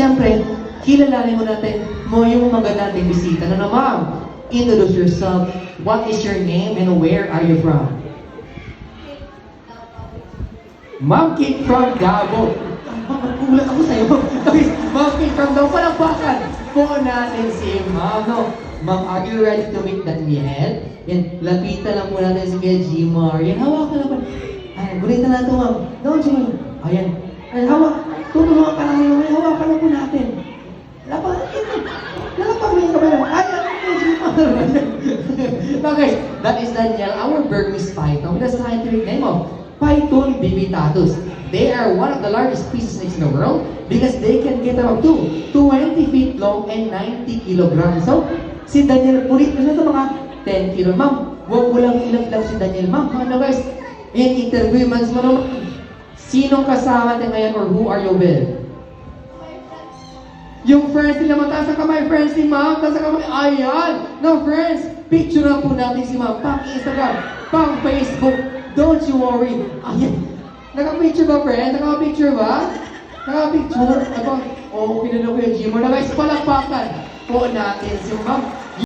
Siyempre, kilalanin mo natin mo yung mga nating bisita. Na ma'am, introduce yourself. What is your name and where are you from? Ma'am Kate from Davao. Magulat ako sa'yo. Ma'am Kate from Davao. Palakpakan po natin si Ma'am. No? Ma'am, are you ready to meet that head? Yan, lapitan lang po natin si Kuya Gmar. Yan, hawakan lang po. Ayan, gulitan na ito, ma'am. Doon, Gmar. Ayan. Ayan, hawak. Tutulungan ka lang ngayon. Ayan, hawakan lang po natin. Lapang mo yung kamera. Ayan, Gmar. Okay, that is Daniel, our Burmese python with the scientific name of Python bibitatus. They are one of the largest species in the world because they can get up to 20 feet long and 90 kilograms. So, si Daniel, ulit na ito mga 10 kilo. Ma'am, huwag mo lang ilag si Daniel. Ma'am, ano guys, in interview months mo naman, sinong kasama natin ngayon or who are you with? Yung friends nila, mataas ang kamay, friends ni Ma'am, taas ang kamay, ayan! No, friends, picture na po natin si Ma'am, pang Instagram, pang Facebook, don't you worry. Ayan, naka-picture ba, friends? Naka-picture ba? Naka-picture? Ako, pinanong ko yung Gmar na guys, palakpakan po natin si Ma'am.